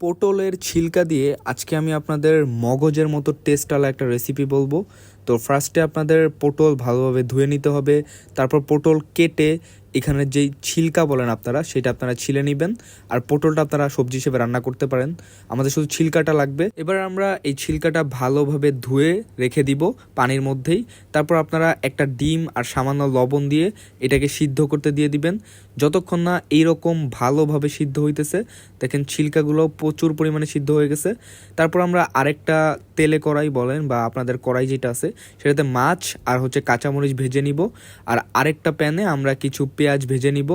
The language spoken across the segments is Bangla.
পটলের ছিলকা দিয়ে আজকে আমি আপনাদের মগজের মতো টেস্টওয়ালা একটা রেসিপি বলবো। তো ফার্স্টে আপনাদের পটল ভালোভাবে ধুয়ে নিতে হবে। তারপর পটল কেটে এখানে যেই ছিলকা বলেন আপনারা, সেটা আপনারা ছিলে নেবেন। আর পটলটা আপনারা সবজি হিসেবে রান্না করতে পারেন। আমাদের শুধু ছিলকাটা লাগবে। এবার আমরা এই ছিলকাটা ভালোভাবে ধুয়ে রেখে দিব পানির মধ্যেই। তারপর আপনারা একটা ডিম আর সামান্য লবণ দিয়ে এটাকে সিদ্ধ করতে দিয়ে দিবেন। যতক্ষণ না এইরকম ভালোভাবে সিদ্ধ হইতেছে, দেখেন ছিলকাগুলো প্রচুর পরিমাণে সিদ্ধ হয়ে গেছে। তারপর আমরা আরেকটা তেলে কড়াই বলেন বা আপনাদের কড়াই যেটা আছে সেটাতে মাছ আর কাঁচামরিচ ভেজে নিব। আর আরেকটা প্যানে আমরা কিছু পেঁয়াজ ভেজে নিব।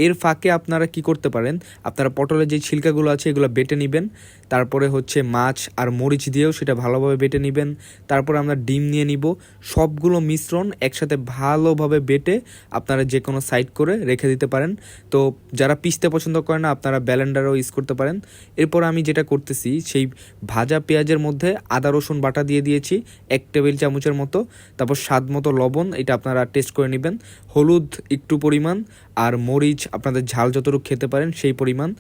এর ফাঁকে আপনারা কি করতে পারেন, আপনারা পটলের যে ছিলকাগুলো আছে এগুলো বেটে নেবেন। তারপরে মাছ আর মরিচ দিয়েও সেটা ভালোভাবে বেটে নেবেন। তারপরে আমরা ডিম নিয়ে নিব। সবগুলো মিশ্রণ একসাথে ভালোভাবে বেটে আপনারা যে কোনো সাইড করে রেখে দিতে পারেন। তো যারা পিষতে পছন্দ করে না, আপনারা ব্লেন্ডারও ইউজ করতে পারেন। এরপর আমি যেটা করতেছি, সেই ভাজা পেঁয়াজের মধ্যে আদা রসুন বাটা দিয়ে দিয়েছি 1 টেবিল চামচের মতো। তারপর স্বাদ মতো লবণ, এটা আপনারা টেস্ট করে নেবেন। হলুদ একটু পরিমাণ, আর মরিচ আপনাদের ঝাল যতটুকু খেতে পারেন সেই পরিমাণ।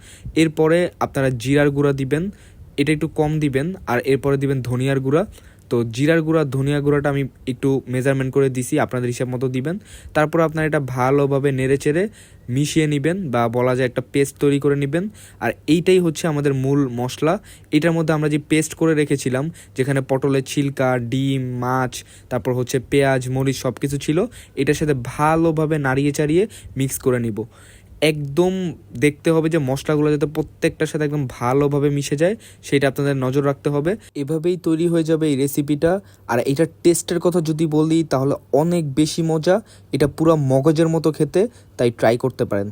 এরপরে আপনারা জিরার গুঁড়া দিবেন, এটা একটু কম দিবেন। আর এরপরে দিবেন ধনিয়ার গুঁড়া। তো জিরার গুঁড়া ধনিয়া গুঁড়াটা আমি একটু মেজারমেন্ট করে দিছি, আপনাদের হিসাব মতো দিবেন। তারপর আপনারা এটা ভালোভাবে নেড়েচেড়ে মিশিয়ে নেবেন, বা বলা যায় একটা পেস্ট তৈরি করে নেবেন। আর এইটাই আমাদের মূল মশলা। এটার মধ্যে আমরা যে পেস্ট করে রেখেছিলাম, যেখানে পটলের ছিলকা, ডিম, মাছ, তারপর পেঁয়াজ, মরিচ সব কিছু ছিল, এটার সাথে ভালোভাবে নাড়িয়ে চাড়িয়ে মিক্স করে নিব। একদম দেখতে হবে যে মশলাগুলো যাতে প্রত্যেকটার সাথে একদম ভালোভাবে মিশে যায়, সেটা আপনাদের নজর রাখতে হবে। এভাবেই তৈরি হয়ে যাবে এই রেসিপিটা। আর এটার টেস্টের কথা যদি বলি, তাহলে অনেক বেশি মজা। এটা পুরো মগজের মতো খেতে, তাই ট্রাই করতে পারেন।